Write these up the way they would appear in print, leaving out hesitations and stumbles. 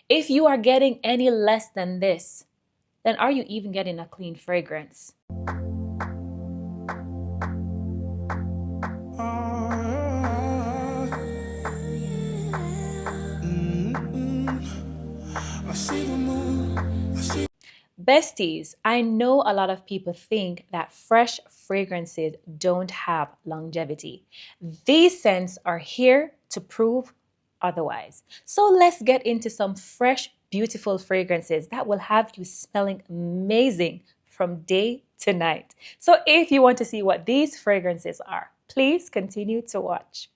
If you are getting any less than this, then are you even getting a clean fragrance? Besties, I know a lot of people think that fresh fragrances don't have longevity. These scents are here to prove otherwise. So let's get into some fresh, beautiful fragrances that will have you smelling amazing from day to night. So if you want to see what these fragrances are, please continue to watch.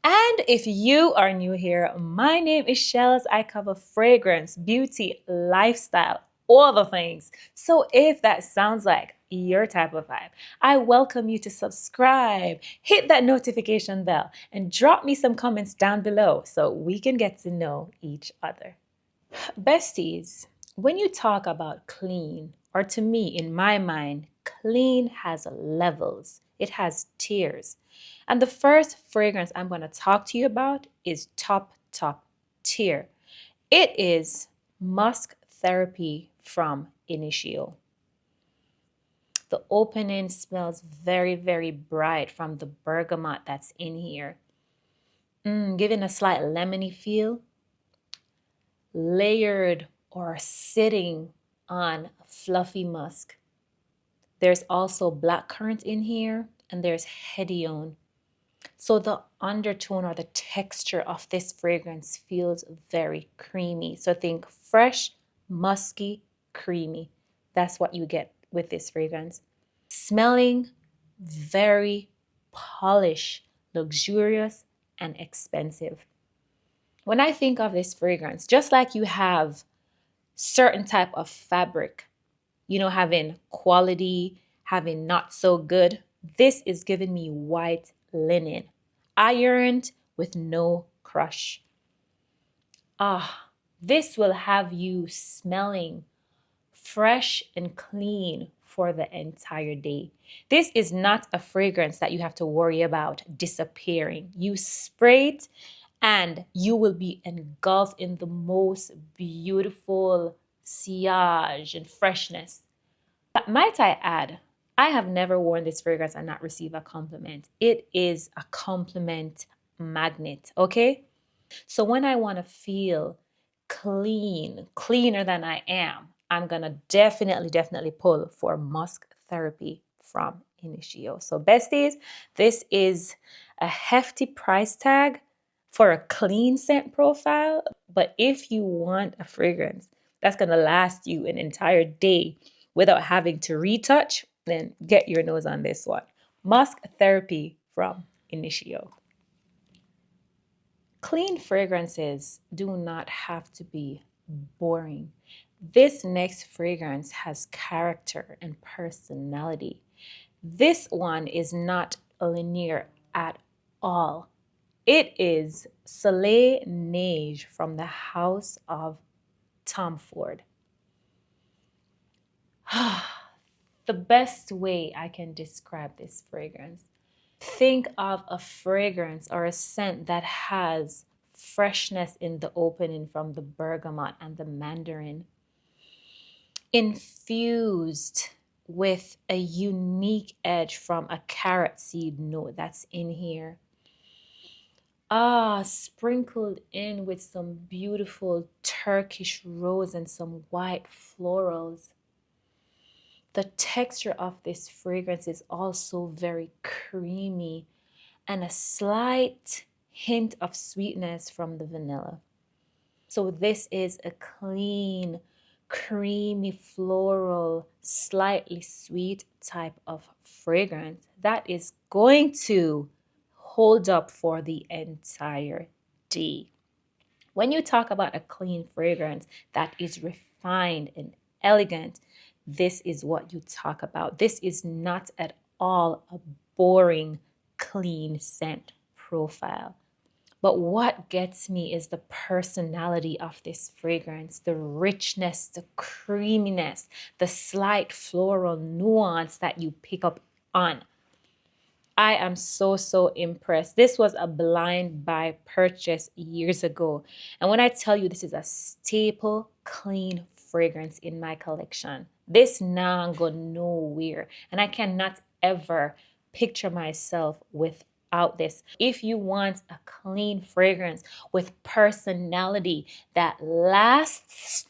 And if you are new here, my name is Shellz. I cover fragrance, beauty, lifestyle, all the things. So if that sounds like your type of vibe, I welcome you to subscribe, hit that notification bell, and drop me some comments down below so we can get to know each other. Besties, when you talk about clean, or to me, in my mind, clean has levels. It has tiers. And the first fragrance I'm going to talk to you about is top tier. It is Musk Therapy from Initio. The opening smells very, very bright from the bergamot that's in here. Giving a slight lemony feel. Layered or sitting on fluffy musk. There's also blackcurrant in here, and there's hedione. So the undertone or the texture of this fragrance feels very creamy. So think fresh, musky, creamy. That's what you get with this fragrance. Smelling very polished, luxurious, and expensive. When I think of this fragrance, just like you have certain type of fabric, having quality, having not so good, this is giving me white linen, ironed with no crush. This will have you smelling fresh and clean for the entire day. This is not a fragrance that you have to worry about disappearing. You spray it and you will be engulfed in the most beautiful sillage and freshness. Might I add, I have never worn this fragrance and not receive a compliment. It is a compliment magnet, okay? So when I want to feel clean, cleaner than I am, I'm going to definitely pull for Musk Therapy from Initio. So besties, this is a hefty price tag for a clean scent profile. But if you want a fragrance that's going to last you an entire day without having to retouch, then get your nose on this one. Musk Therapy from Initio. Clean fragrances do not have to be boring. This next fragrance has character and personality. This one is not linear at all. It is Soleil Neige from the House of Tom Ford. The best way I can describe this fragrance. Think of a fragrance or a scent that has freshness in the opening from the bergamot and the mandarin, infused with a unique edge from a carrot seed note that's in here. Sprinkled in with some beautiful Turkish rose and some white florals. The texture of this fragrance is also very creamy and a slight hint of sweetness from the vanilla. So this is a clean, creamy, floral, slightly sweet type of fragrance that is going to hold up for the entire day. When you talk about a clean fragrance that is refined and elegant, this is what you talk about. This is not at all a boring, clean scent profile. But what gets me is the personality of this fragrance, the richness, the creaminess, the slight floral nuance that you pick up on. I am so impressed. This was a blind buy purchase years ago. And when I tell you this is a staple clean fragrance in my collection, this now go nowhere. And I cannot ever picture myself without this. If you want a clean fragrance with personality that lasts,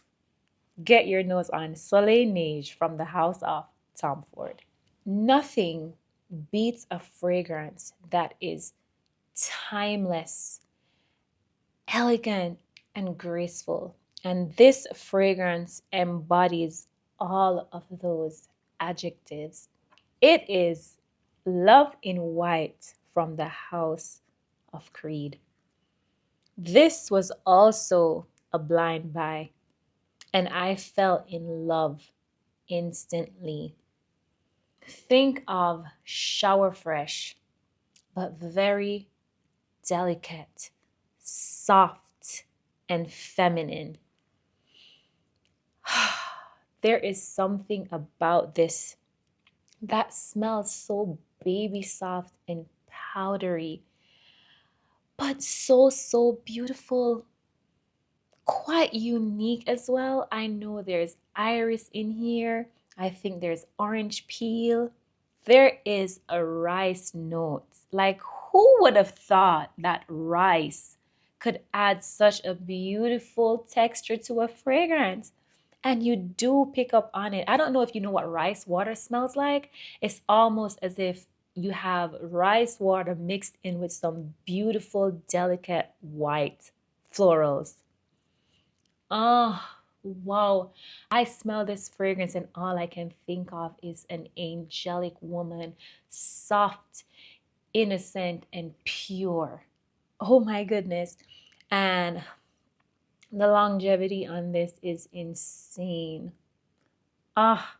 get your nose on Soleil Neige from the house of Tom Ford. Nothing beats a fragrance that is timeless, elegant, and graceful. And this fragrance embodies all of those adjectives. It is Love in White from the house of Creed. This was also a blind buy, and I fell in love instantly. Think of shower fresh, but very delicate, soft, and feminine. There is something about this that smells so baby soft and powdery, but so beautiful. Quite unique as well. I know there's iris in here. I think there's orange peel. There is a rice note. Like, who would have thought that rice could add such a beautiful texture to a fragrance? And you do pick up on it. I don't know if you know what rice water smells like. It's almost as if you have rice water mixed in with some beautiful, delicate white florals. Oh, wow. I smell this fragrance and all I can think of is an angelic woman, soft, innocent, and pure. Oh my goodness. And the longevity on this is insane. Ah,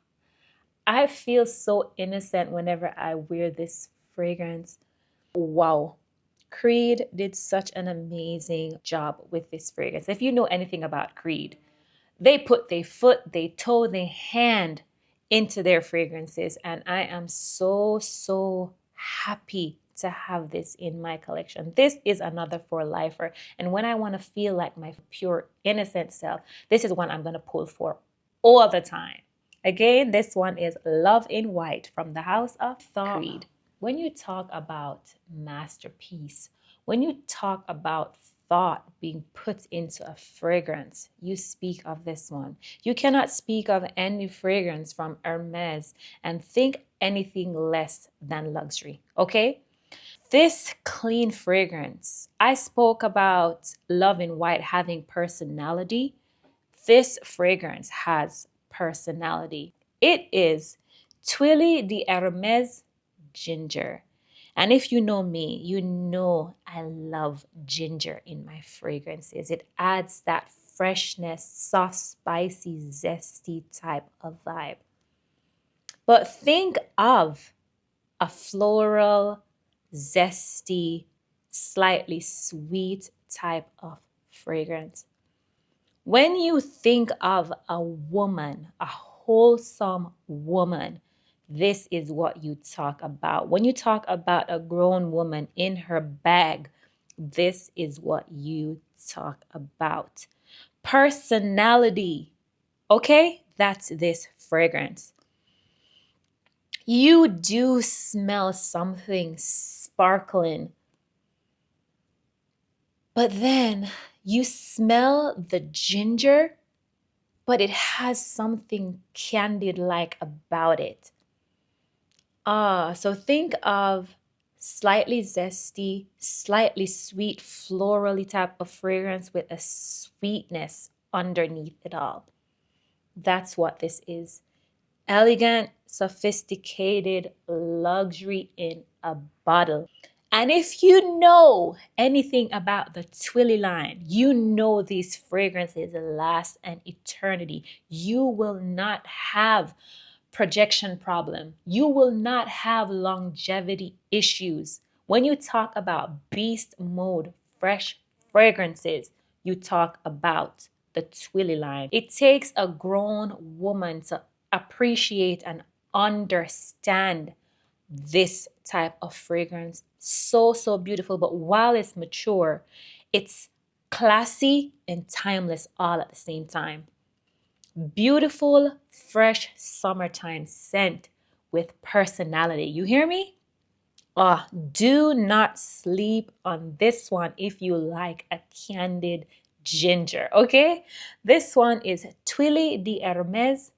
I feel so innocent whenever I wear this fragrance. Wow. Creed did such an amazing job with this fragrance. If you know anything about Creed, they put their foot, their toe, their hand into their fragrances. And I am so happy to have this in my collection. This is another for lifer. And when I want to feel like my pure, innocent self, this is one I'm going to pull for all the time. Again, this one is Love in White from the house of Creed. When you talk about masterpiece, when you talk about thought being put into a fragrance, you speak of this one. You cannot speak of any fragrance from Hermès and think anything less than luxury, okay? This clean fragrance, I spoke about Love in White having personality. This fragrance has personality. It is Twilly de Hermès Ginger. And if you know me, you know I love ginger in my fragrances. It adds that freshness, soft, spicy, zesty type of vibe. But think of a floral, zesty, slightly sweet type of fragrance. When you think of a woman, a wholesome woman, this is what you talk about. When you talk about a grown woman in her bag, this is what you talk about. Personality, okay? That's this fragrance. You do smell something sparkling, but then you smell the ginger, but it has something candied-like about it. So think of slightly zesty, slightly sweet, florally type of fragrance with a sweetness underneath it all. That's what this is. Elegant, sophisticated luxury in a bottle. And if you know anything about the Twilly line, you know these fragrances last an eternity. You will not have projection problem. You will not have longevity issues. When you talk about beast mode, fresh fragrances, you talk about the Twilly line. It takes a grown woman to appreciate and understand this type of fragrance. So, so beautiful. But while it's mature, it's classy and timeless all at the same time. Beautiful, fresh summertime scent with personality. You hear me? Ah, do not sleep on this one if you like a candid ginger, okay? This one is Twilly de Hermès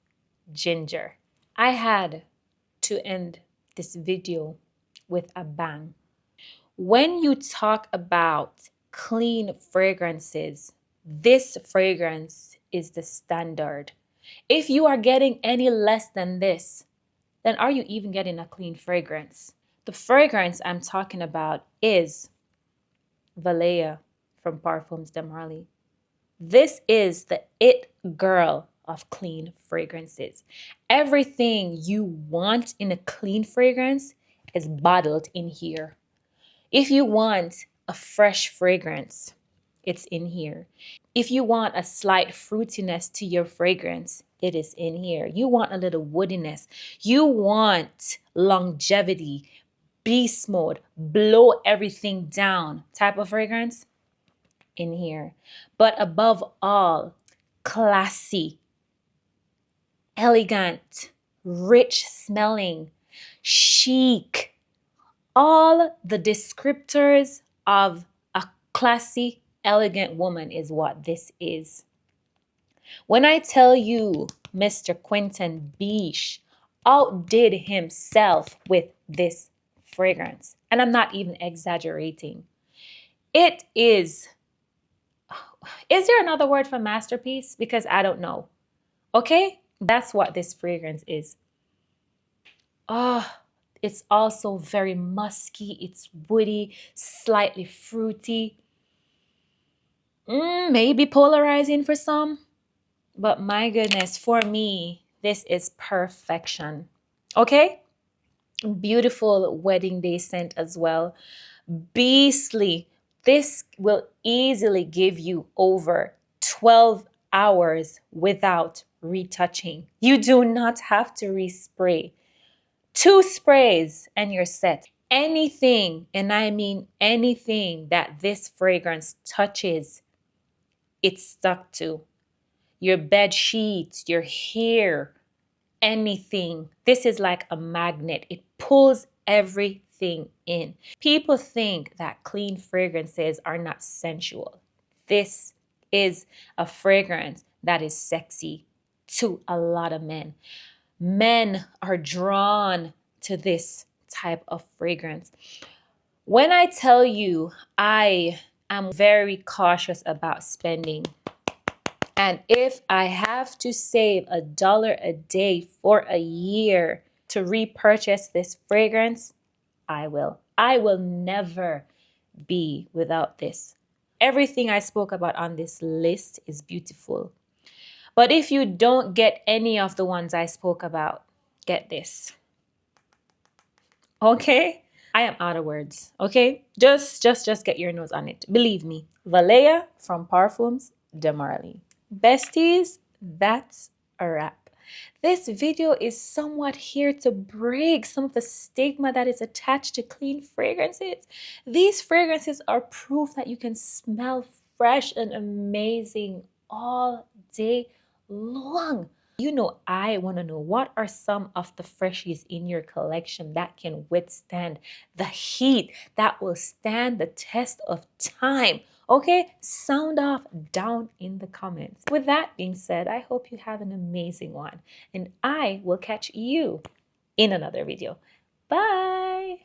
Ginger. I had to end this video with a bang. When you talk about clean fragrances, this fragrance is the standard. If you are getting any less than this, then are you even getting a clean fragrance? The fragrance I'm talking about is Valaya from Parfums de Marly. This is the it girl of clean fragrances. Everything you want in a clean fragrance is bottled in here. If you want a fresh fragrance, it's in here. If you want a slight fruitiness to your fragrance, it is in here. You want a little woodiness. You want longevity, beast mode, blow everything down type of fragrance, in here. But above all, classy, elegant, rich smelling, chic, all the descriptors of a classy, elegant woman is what this is. When I tell you Mr. Quentin Biche outdid himself with this fragrance, and I'm not even exaggerating, it is there another word for masterpiece? Because I don't know. Okay? That's what this fragrance is. It's also very musky. It's woody, slightly fruity. Maybe polarizing for some. But my goodness, for me, this is perfection. Okay? Beautiful wedding day scent as well. Beastly. This will easily give you over 12 hours without retouching. You do not have to respray. 2 sprays and you're set. Anything, and I mean anything that this fragrance touches, it's stuck to. Your bed sheets, your hair, anything. This is like a magnet. It pulls everything in. People think that clean fragrances are not sensual. This is a fragrance that is sexy to a lot of men. Men are drawn to this type of fragrance. When I tell you I am very cautious about spending, and if I have to save $1 a day for a year to repurchase this fragrance, I will. I will never be without this. Everything I spoke about on this list is beautiful. But if you don't get any of the ones I spoke about, get this. Okay? I am out of words. Okay? Just get your nose on it. Believe me. Valaya from Parfums de Marly. Besties, that's a wrap. This video is somewhat here to break some of the stigma that is attached to clean fragrances. These fragrances are proof that you can smell fresh and amazing all day long. You know, I want to know, what are some of the freshies in your collection that can withstand the heat, that will stand the test of time? Okay, sound off down in the comments. With that being said, I hope you have an amazing one, and I will catch you in another video. Bye.